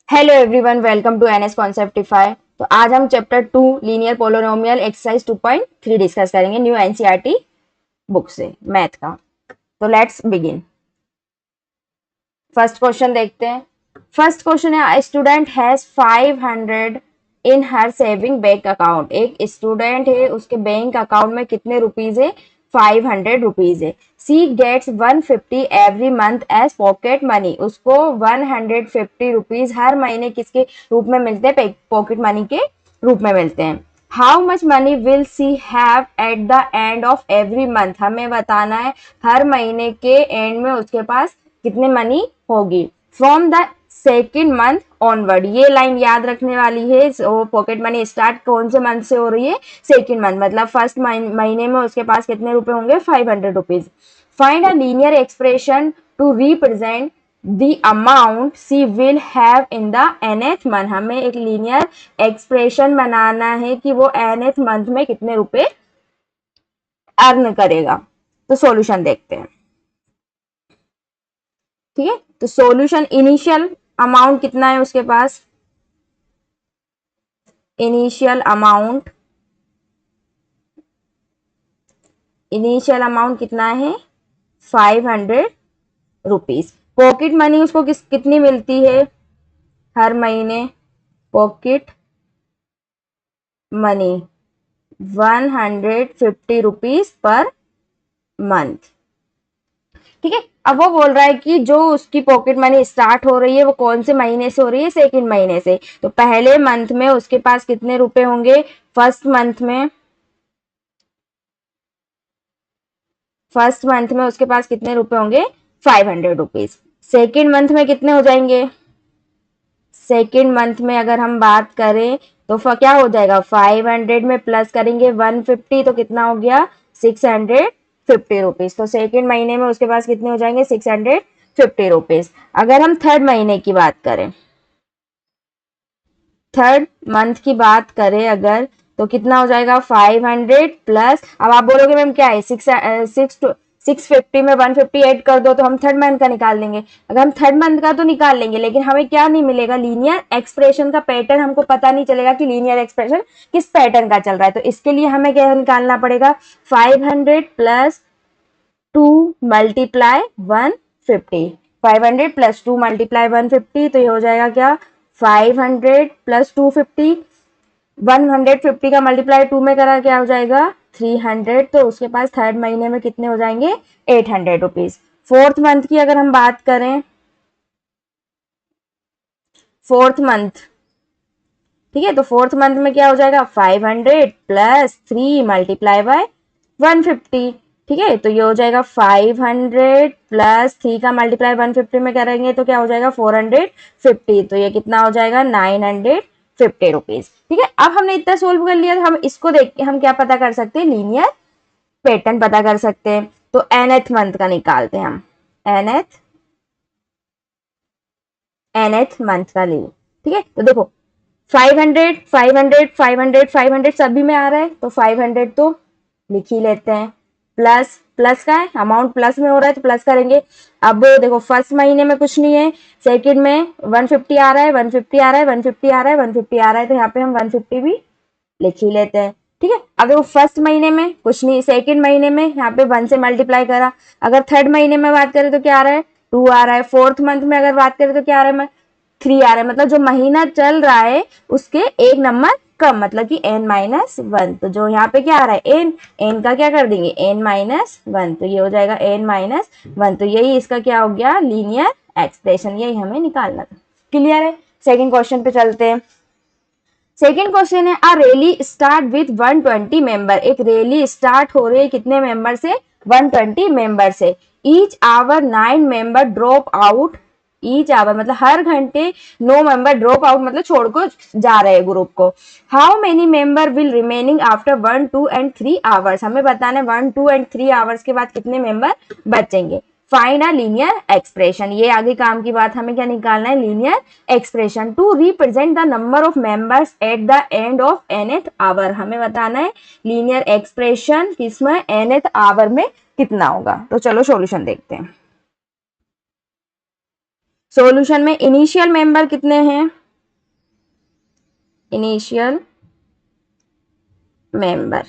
Hello everyone, welcome to NS Conceptify. तो आज हम chapter 2 linear polynomial exercise 2.3 discuss करेंगे न्यू एनसीईआरटी बुक से मैथ का। तो लेट्स बिगिन। फर्स्ट क्वेश्चन देखते हैं। फर्स्ट क्वेश्चन है, student has 500 in her saving bank account. एक स्टूडेंट है, उसके बैंक अकाउंट में कितने रुपीज है? 500 रुपीज है। She gets 150 every month as pocket money. उसको 150 रुपीज हर महीने किसके रूप में मिलते हैं? पॉकेट मनी के रूप में मिलते हैं। How much money will see have eight the end of every month. हमें बताना है हर महीने के एंड में उसके पास कितने मनी होगी। From the second month onward, ये लाइन याद रखने वाली है। पॉकेट मनी स्टार्ट कौन से मंथ से हो रही है? सेकेंड मंथ, मतलब फर्स्ट महीने में उसके पास कितने रुपए होंगे? 500 rupees. Find a linear expression to represent the amount she will have in the nth month. हमें एक लीनियर एक्सप्रेशन बनाना है कि वो nth मंथ में कितने रुपए अर्न करेगा। तो सॉल्यूशन देखते हैं। ठीक है, तो सॉल्यूशन, इनिशियल अमाउंट कितना है उसके पास? इनिशियल अमाउंट कितना है? 500 रुपीज। पॉकेट मनी उसको कितनी मिलती है हर महीने? Pocket money 150 rupees per month. ठीक है, अब वो बोल रहा है कि जो उसकी पॉकेट मनी स्टार्ट हो रही है वो कौन से महीने से हो रही है? सेकंड महीने से। तो पहले मंथ में उसके पास कितने रुपए होंगे? फर्स्ट मंथ में उसके पास कितने रुपए होंगे? 500 रुपीज। सेकेंड मंथ में कितने हो जाएंगे? सेकेंड मंथ में अगर हम बात करें तो क्या हो जाएगा? 500 में प्लस करेंगे 150 तो कितना हो गया? 650 रुपीज। तो सेकेंड महीने में उसके पास कितने हो जाएंगे? 650 रुपीज। अगर हम थर्ड महीने की बात करें, थर्ड मंथ की बात करें अगर, तो कितना हो जाएगा? 500 प्लस, अब आप बोलोगे मैम क्या है? 650 में 150 ऐड कर दो तो हम थर्ड मंथ का निकाल लेंगे। अगर हम थर्ड मंथ का तो निकाल लेंगे, लेकिन हमें क्या नहीं मिलेगा? लीनियर एक्सप्रेशन का पैटर्न हमको पता नहीं चलेगा कि लीनियर एक्सप्रेशन किस पैटर्न का चल रहा है। तो इसके लिए हमें क्या निकालना पड़ेगा? 500 प्लस 2 मल्टीप्लाई 150। 500 प्लस 2 मल्टीप्लाई 150 तो ये हो जाएगा क्या? 500 प्लस 250। 150 का मल्टीप्लाई 2 में करा क्या हो जाएगा? 300। तो उसके पास थर्ड महीने में कितने हो जाएंगे? 800 रुपीज। फोर्थ मंथ की अगर हम बात करें, फोर्थ मंथ, ठीक है, तो फोर्थ मंथ में क्या हो जाएगा? 500 प्लस 3 मल्टीप्लाई बाय 150। ठीक है, तो ये हो जाएगा 500 प्लस 3 का मल्टीप्लाई 150 में करेंगे तो क्या हो जाएगा? 450। तो ये कितना हो जाएगा? 950 रुपीज। ठीक है, अब हमने इतना सोल्व कर लिया तो हम इसको देख के हम क्या पता कर सकते हैं? लीनियर पैटर्न पता कर सकते हैं। तो nth मंथ का निकालते हैं हम। nth मंथ का ले। ठीक है, तो देखो 500 500 500 500 सभी में आ रहा है तो 500 तो लिख ही लेते हैं। प्लस, प्लस का है, अमाउंट प्लस में हो रहा है तो प्लस करेंगे। अब देखो फर्स्ट महीने में कुछ नहीं है, सेकंड में 150 आ रहा है, 150 आ रहा है, 150 आ रहा है, 150 आ रहा है, तो यहाँ पे हम 150 भी लिख ही लेते हैं। ठीक है, अब देखो फर्स्ट महीने में कुछ नहीं, सेकंड महीने में यहाँ पे 1 से मल्टीप्लाई करा। अगर थर्ड महीने में बात करें तो क्या आ रहा है? 2 आ रहा है। फोर्थ मंथ में अगर बात करें तो क्या आ रहा है? 3 आ रहा है। मतलब जो महीना चल रहा है उसके एक नंबर कम, मतलब कि n-1। तो जो यहाँ पे क्या आ रहा है? n का क्या कर देंगे? n-1। तो ये हो जाएगा n-1। तो यही इसका क्या हो गया? Linear expression. यही हमें निकालना था। क्लियर है? सेकेंड क्वेश्चन पे चलते हैं। सेकेंड क्वेश्चन है, a rally start with 120 member. एक रैली स्टार्ट हो रही है कितने मेंबर से? 120 मेंबर से। Each hour 9 member drop out. Each hour मतलब हर घंटे 9 मेंबर ड्रॉप आउट मतलब छोड़ को जा रहे हैं ग्रुप को। How many member will remaining after 1 2 and 3 hours. हमें बताना है 1 2 एंड 3 आवर्स के बाद कितने मेंबर बचेंगे। Find a linear expression. ये आगे काम की बात, हमें क्या निकालना है? Linear expression to represent the number of members at the end of nth hour. हमें बताना है लीनियर एक्सप्रेशन किसमें? nth आवर में कितना होगा। तो चलो सॉल्यूशन देखते हैं। सॉल्यूशन में इनिशियल मेंबर कितने हैं? इनिशियल मेंबर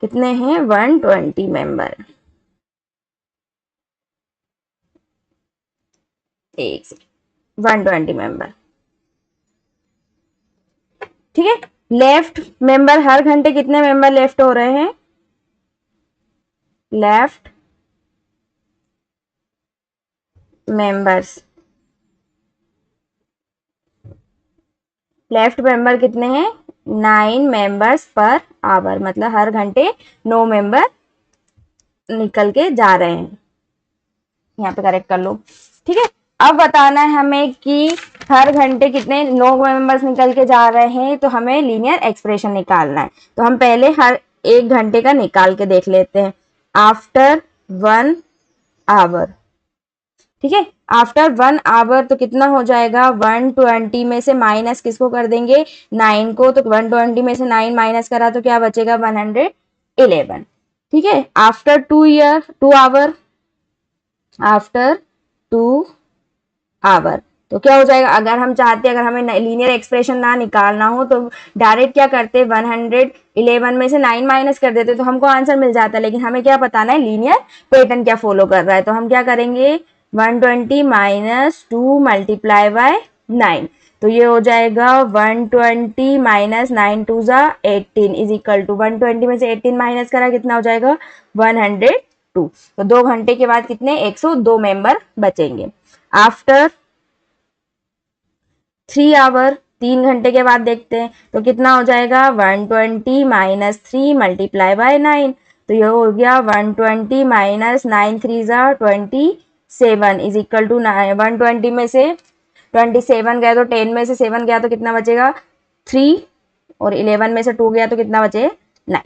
कितने हैं? 120 मेंबर। एक 120 मेंबर, ठीक है। लेफ्ट मेंबर हर घंटे कितने मेंबर लेफ्ट हो रहे हैं? लेफ्ट मेंबर्स, लेफ्ट मेंबर कितने हैं? 9 मेंबर्स पर आवर, मतलब हर घंटे 9 मेंबर निकल के जा रहे हैं। यहाँ पे करेक्ट कर लो, ठीक है। अब बताना है हमें कि हर घंटे कितने 9 मेंबर्स निकल के जा रहे हैं, तो हमें लीनियर एक्सप्रेशन निकालना है। तो हम पहले हर एक घंटे का निकाल के देख लेते हैं। आफ्टर 1 आवर, ठीक है। आफ्टर 1 आवर तो कितना हो जाएगा? 120 में से माइनस किसको कर देंगे? 9 को। तो 120 में से 9 माइनस करा तो क्या बचेगा? 111, ठीक है। आफ्टर 2 आवर, आफ्टर 2 आवर तो क्या हो जाएगा? अगर हम चाहते हैं, अगर हमें लीनियर एक्सप्रेशन ना निकालना हो तो डायरेक्ट क्या करते? 111 में से 9 माइनस कर देते तो हमको आंसर मिल जाता। लेकिन हमें क्या बताना है? लीनियर पैटर्न क्या फॉलो कर रहा है। तो हम क्या करेंगे? 120 माइनस 2 मल्टीप्लाई बाय 9, तो ये हो जाएगा 120 माइनस 9 टू जा 18 इज इक्वल टू 120 में से 18 माइनस करा कितना हो जाएगा? 102। तो 2 घंटे के बाद कितने? 102 मेंबर बचेंगे। आफ्टर 3 आवर, 3 घंटे के बाद देखते हैं तो कितना हो जाएगा? 120 माइनस 3 मल्टीप्लाई बाय 9, तो ये हो गया 120 माइनस 9 3 जा 27 इज इक्वल टू 120 में से 27 गया तो 10 में से 7 गया तो कितना बचेगा? 3, और 11 में से 2 गया तो कितना बचे? 9।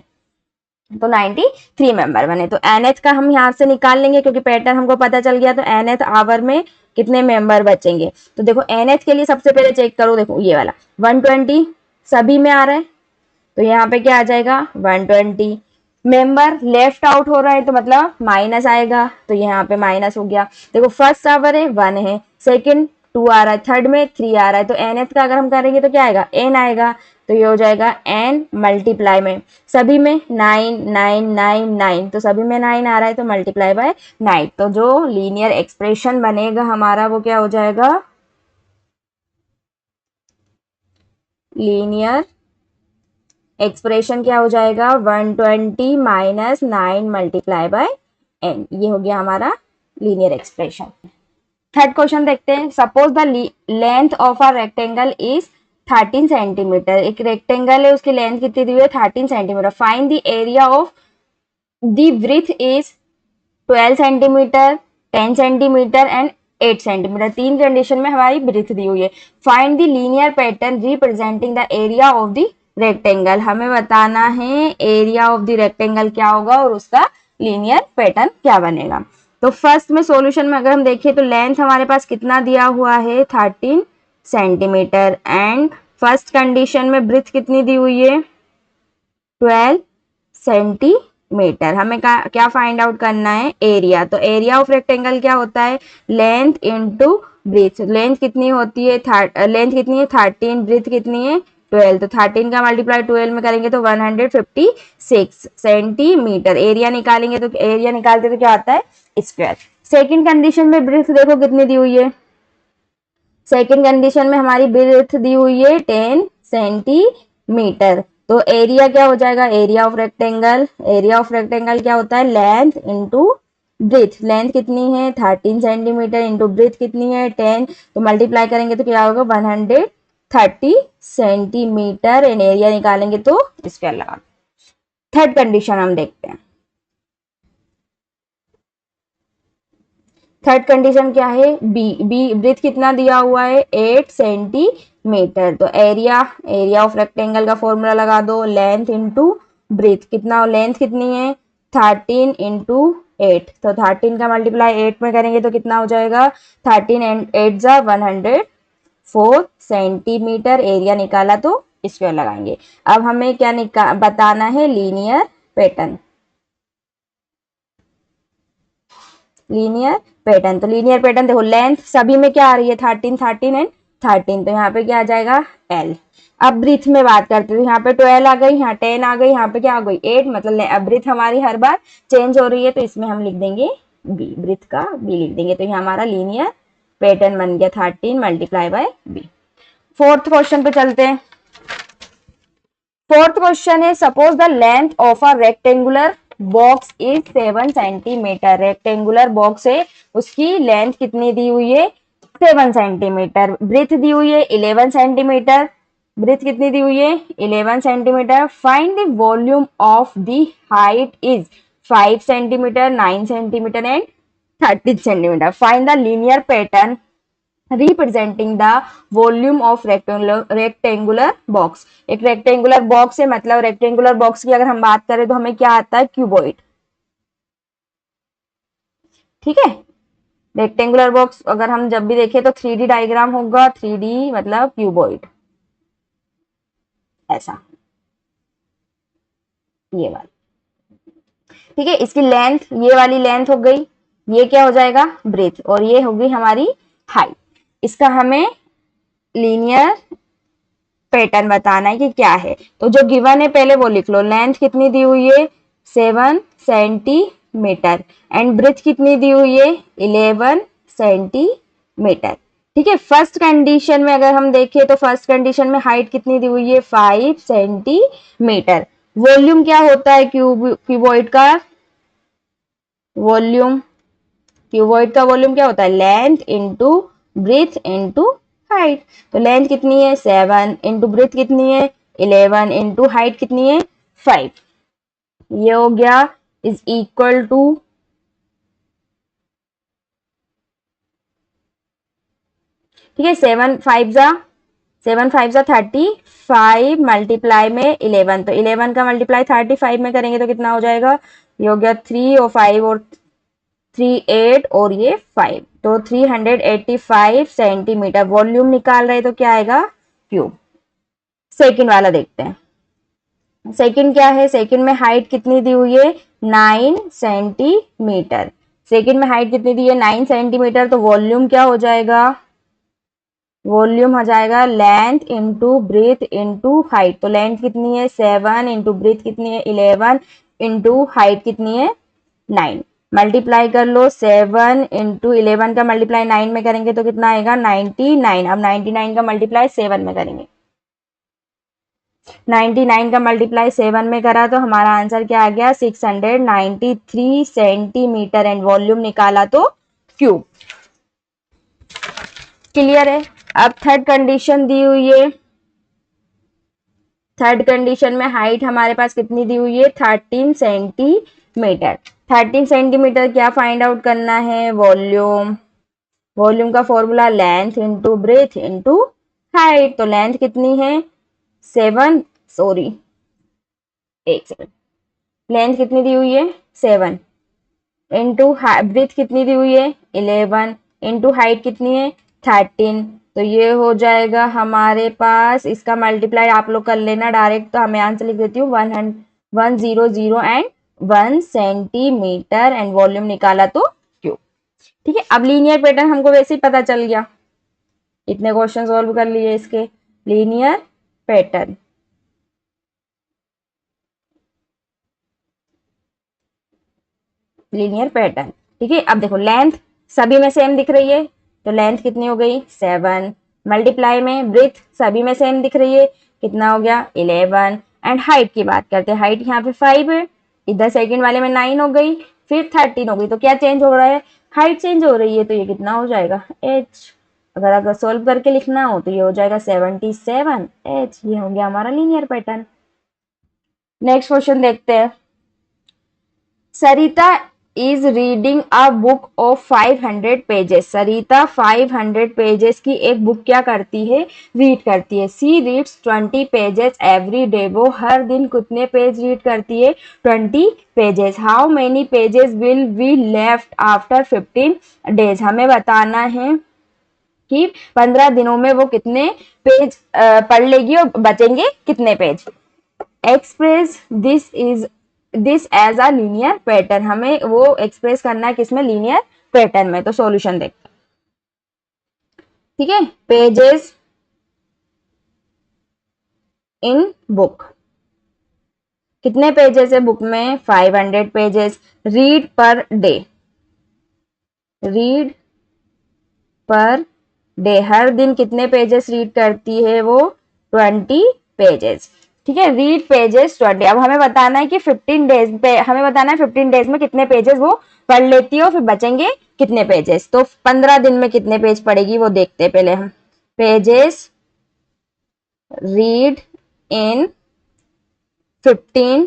तो 93 मेंबर बने। तो nth का हम यहाँ से निकाल लेंगे क्योंकि पैटर्न हमको पता चल गया। तो nth आवर में कितने मेंबर बचेंगे? तो देखो nth के लिए सबसे पहले चेक करो, देखो ये वाला 120 सभी में आ रहा है, तो यहाँ पे क्या आ जाएगा? 120 मेंबर लेफ्ट आउट हो रहा है तो मतलब माइनस आएगा, तो यहाँ पे माइनस हो गया। देखो फर्स्ट आवर है 1 है, सेकंड 2 आ रहा है, थर्ड में 3 आ रहा है, तो nth का अगर हम करेंगे तो क्या आएगा? n आएगा। तो ये हो जाएगा n मल्टीप्लाई में सभी में 9 9 9 9, तो सभी में 9 आ रहा है तो मल्टीप्लाई बाय 9। तो जो लीनियर एक्सप्रेशन बनेगा हमारा वो क्या हो जाएगा? लीनियर एक्सप्रेशन क्या हो जाएगा? 120 माइनस 9 मल्टीप्लाई बाय n, ये हो गया हमारा लीनियर एक्सप्रेशन। थर्ड क्वेश्चन देखते हैं। Suppose the length of a rectangle is 13 centimetre. एक रेक्टेंगल है, उसकी लेंथ कितनी दी हुई है? 13 centimetre. Find the area of the breadth is 12 centimetre, 10 centimetre and 8 centimetre. तीन कंडीशन में हमारी ब्रेथ दी हुई है। Find the linear pattern representing the area of the rectangle. हमें बताना है एरिया ऑफ द रेक्टेंगल क्या होगा और उसका लीनियर पैटर्न क्या बनेगा। तो फर्स्ट में सॉल्यूशन में अगर हम देखें तो लेंथ हमारे पास कितना दिया हुआ है? 13 सेंटीमीटर एंड फर्स्ट कंडीशन में ब्रेथ कितनी दी हुई है? 12 सेंटीमीटर। हमें क्या फाइंड आउट करना है? एरिया। तो एरिया ऑफ रेक्टेंगल क्या होता है? Length into breadth. लेंथ कितनी होती है? लेंथ कितनी है? 13, ब्रेथ कितनी है? 12, तो 13 का मल्टीप्लाई 12 में करेंगे तो 156 सेंटीमीटर। एरिया निकालेंगे तो एरिया निकालते तो क्या आता है? स्क्वायर। सेकंड कंडीशन में ब्रेथ देखो कितनी दी हुई है? सेकंड कंडीशन में हमारी ब्रेथ दी हुई है 10 सेंटीमीटर। तो एरिया क्या हो जाएगा? Area of rectangle, area of rectangle क्या होता है? Length into breadth. लेंथ कितनी है? 13 सेंटीमीटर इंटू ब्रेथ कितनी है? 10, तो मल्टीप्लाई करेंगे तो क्या होगा? 130 सेंटीमीटर। एंड एरिया निकालेंगे तो स्क्वायर लगा। थर्ड कंडीशन हम देखते हैं। थर्ड कंडीशन क्या है? बी ब्रेथ कितना दिया हुआ है? 8 सेंटीमीटर। तो एरिया, एरिया ऑफ रेक्टेंगल का फॉर्मूला लगा दो, लेंथ इंटू ब्रेथ। कितना लेंथ कितनी है? 13 इंटू 8, तो 13 का मल्टीप्लाई 8 में करेंगे तो कितना हो जाएगा? 13 एंड 8 जा 104 सेंटीमीटर। एरिया निकाला तो स्क्वायर लगाएंगे। अब हमें क्या बताना है? Linear pattern. लीनियर पैटर्न, तो लीनियर पैटर्न देखो लेंथ सभी में क्या आ रही है? 13 13 एंड 13, तो यहाँ पे क्या आ जाएगा L। अब ब्रीथ में बात करते हैं, तो यहाँ पे 12 आ गई, यहाँ 10 आ गई, यहाँ पे क्या आ गई 8, मतलब ब्रीथ हमारी हर बार चेंज हो रही है, तो इसमें हम लिख देंगे B, ब्रीथ का B लिख देंगे, तो यहाँ हमारा लीनियर पैटर्न बन गया 13 multiply by B। Fourth question पे चलते हैं। फोर्थ क्वेश्चन है, suppose the length of a rectangular box is 7 centimetre. Rectangular box है, उसकी लेंथ कितनी दी हुई है 7 सेंटीमीटर, ब्रीथ दी हुई है 11 सेंटीमीटर, ब्रीथ कितनी दी हुई है 11 centimetre. Find the volume of the height is 5 centimetre, 9 centimetre and 13 centimetre. Find the linear pattern representing the volume of rectangular box. एक रेक्टेंगुलर बॉक्स है, मतलब रेक्टेंगुलर बॉक्स की अगर हम बात करें तो हमें क्या आता है क्यूबॉइड, ठीक है। रेक्टेंगुलर बॉक्स अगर हम जब भी देखें तो 3D डायग्राम होगा, 3D मतलब क्यूबॉइड ऐसा, ये वाला, ठीक है। इसकी लेंथ, ये वाली लेंथ हो गई, ये क्या हो जाएगा ब्रेथ, और ये होगी हमारी हाइट। इसका हमें लीनियर पैटर्न बताना है कि क्या है, तो जो गिवन है पहले वो लिख लो। लेंथ कितनी दी हुई है 7 सेंटीमीटर एंड ब्रेथ कितनी दी हुई है 11 सेंटीमीटर, ठीक है। फर्स्ट कंडीशन में अगर हम देखें तो फर्स्ट कंडीशन में हाइट कितनी दी हुई है 5 सेंटीमीटर। वॉल्यूम क्या होता है क्यूबॉइड का वॉल्यूम, क्यूबॉइड का वॉल्यूम क्या होता है length into breadth into height. तो लेंथ कितनी है 7 इंटू ब्रेथ कितनी है 11 इंटू हाइट कितनी है 5, ये हो गया इज इक्वल टू, ठीक है, 7 5 जा 35 मल्टीप्लाई में 11, तो 11 का मल्टीप्लाई 35 में करेंगे तो कितना हो जाएगा, ये हो गया 3 और 5 और 3 8 और ये 5, तो 385 सेंटीमीटर वॉल्यूम निकाल रहे, तो क्या आएगा क्यूब। सेकंड वाला देखते हैं। सेकंड क्या है, सेकंड में हाइट कितनी दी हुई है 9 सेंटीमीटर। सेकंड में हाइट कितनी दी है 9 सेंटीमीटर, तो वॉल्यूम क्या हो जाएगा, वॉल्यूम हो जाएगा length into breadth into height. तो लेंथ कितनी है 7 इंटू ब्रेथ कितनी है 11 इंटू हाइट कितनी है 9, मल्टीप्लाई कर लो 7 इंटू 11 का मल्टीप्लाई 9 में करेंगे तो कितना आएगा 99। अब 99 का मल्टीप्लाई 7 में करेंगे, 99 का मल्टीप्लाई 7 में करा तो हमारा आंसर क्या आ गया 693 सेंटीमीटर एंड वॉल्यूम निकाला तो क्यूब। क्लियर है। अब थर्ड कंडीशन दी हुई है, थर्ड कंडीशन में हाइट हमारे पास कितनी दी हुई है 13 सेंटीमीटर। 13 सेंटीमीटर क्या फाइंड आउट करना है वॉल्यूम, वॉल्यूम का formula length into breadth into height. तो लेंथ कितनी है 7, सॉरी एक सेकंड, लेंथ कितनी दी हुई है 7 इंटू ब्रेथ कितनी दी हुई है 11 इंटू हाइट कितनी है 13, तो ये हो जाएगा हमारे पास, इसका मल्टीप्लाई आप लोग कर लेना डायरेक्ट, तो हमें आंसर लिख देती हूँ 100 एंड 1 सेंटीमीटर एंड वॉल्यूम निकाला तो क्यूब, ठीक है। अब लीनियर पैटर्न हमको वैसे ही पता चल गया, इतने क्वेश्चन सॉल्व कर लिए इसके, लीनियर पैटर्न, लीनियर पैटर्न, ठीक है। अब देखो लेंथ सभी में सेम दिख रही है, तो लेंथ कितनी हो गई 7, मल्टीप्लाई में ब्रेथ सभी में सेम दिख रही है, कितना हो गया 11 एंड हाइट की बात करते हैं, हाइट यहाँ पे 5 है, इधर सेकंड वाले में 9 हो गई, फिर 13 हो गई, तो क्या चेंज हो रहा है हाइट चेंज हो रही है, तो ये कितना हो जाएगा h। अगर सोल्व करके लिखना हो तो ये हो जाएगा 77 h, ये हो गया हमारा लीनियर पैटर्न। नेक्स्ट क्वेश्चन देखते हैं। Sarita is reading a book of 500 pages. Sarita 500 pages की एक बुक क्या करती है रीड करती है। She reads 20 pages every day. वो हर दिन कितने पेज रीड करती है 20 pages. How many pages will be left after 15 days. हमें बताना है कि 15 दिनों में वो कितने पेज पढ़ लेगी और बचेंगे कितने page. Express this as a linear pattern. हमें वो एक्सप्रेस करना है किसमें लीनियर पैटर्न में। तो सॉल्यूशन देखते हैं। ठीक है, पेजेस इन बुक, कितने पेजेस है बुक में, 500 pages. Read per day, read per day, हर दिन कितने पेजेस रीड करती है वो, 20 पेजेस। ठीक है, रीड पेजेस 20। अब हमें बताना है कि 15 डेज पे, हमें बताना है 15 डेज में कितने पेजेस वो पढ़ लेती है और फिर बचेंगे कितने पेजेस। तो 15 दिन में कितने पेज पढ़ेगी वो देखते हैं पहले हम। पेजेस रीड इन 15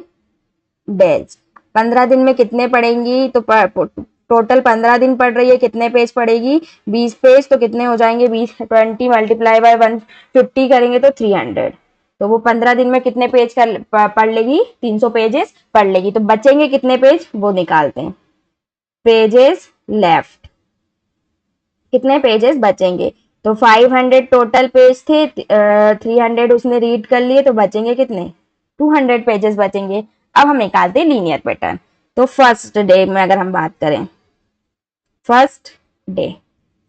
डेज, 15 दिन में कितने पढ़ेंगी, तो टोटल 15 दिन पढ़ रही है, कितने पेज पढ़ेगी, 20 पेज। तो कितने हो जाएंगे, 20 मल्टीप्लाई बाय 150 करेंगे तो 300। तो वो 15 दिन में कितने पेज पढ़ लेगी, 300 पेजेस पढ़ लेगी। तो बचेंगे कितने पेज वो निकालते हैं। पेजेस लेफ्ट, कितने पेजेस बचेंगे, तो 500 टोटल पेज थे, 300 उसने रीड कर लिए, तो बचेंगे कितने, 200 पेजेस बचेंगे। अब हम निकालते हैं लीनियर पैटर्न। तो फर्स्ट डे में अगर हम बात करें, first day,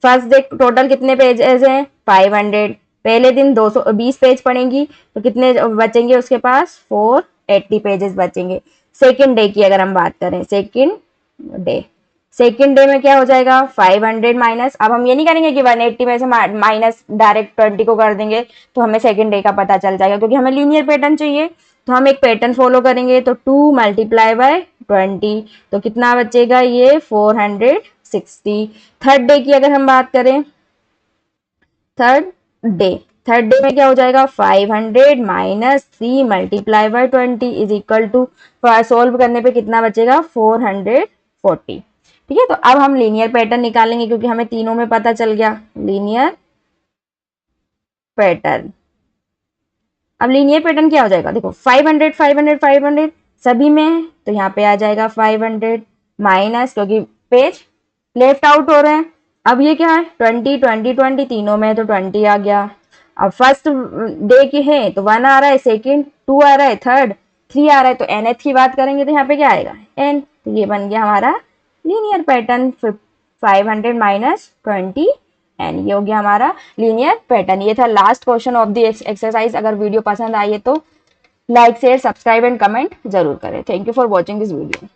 first day total कितने पेजेस हैं, 500। पहले दिन 220 पेज पढ़ेंगी तो कितने बचेंगे उसके पास, 480 पेजेस बचेंगे। सेकेंड डे की अगर हम बात करें, सेकेंड डे, सेकेंड डे में क्या हो जाएगा, 500 माइनस, अब हम ये नहीं करेंगे कि 180 में से माइनस डायरेक्ट 20 को कर देंगे तो हमें सेकेंड डे का पता चल जाएगा, क्योंकि हमें लीनियर पैटर्न चाहिए। तो हम एक पैटर्न फॉलो करेंगे, तो 2 मल्टीप्लाई बाय 20, तो कितना बचेगा ये 460। थर्ड डे की अगर हम बात करें, थर्ड डे, थर्ड डे में क्या हो जाएगा, 500 minus 3 multiply by 20 is equal to, solve करने पे कितना बचेगा, 440। ठीक है, तो अब हम लीनियर पैटर्न निकालेंगे क्योंकि हमें तीनों में पता चल गया लीनियर पैटर्न। अब लीनियर पैटर्न क्या हो जाएगा, देखो 500 500 500 सभी में है, तो यहाँ पे आ जाएगा 500 माइनस, क्योंकि पेज लेफ्ट आउट हो रहे हैं। अब ये क्या है, 20 20 20 तीनों में है तो 20 आ गया। अब फर्स्ट डे के हैं तो 1 आ रहा है, सेकेंड 2 आ रहा है, थर्ड 3 आ रहा है, तो एन एथ की बात करेंगे तो यहाँ पे क्या आएगा, एन। तो ये बन गया हमारा लीनियर पैटर्न, 500 माइनस 20 एंड ये हो गया हमारा लीनियर पैटर्न। ये था last question of the exercise. अगर वीडियो पसंद आई है तो like share subscribe and comment जरूर करें। Thank you for watching this video.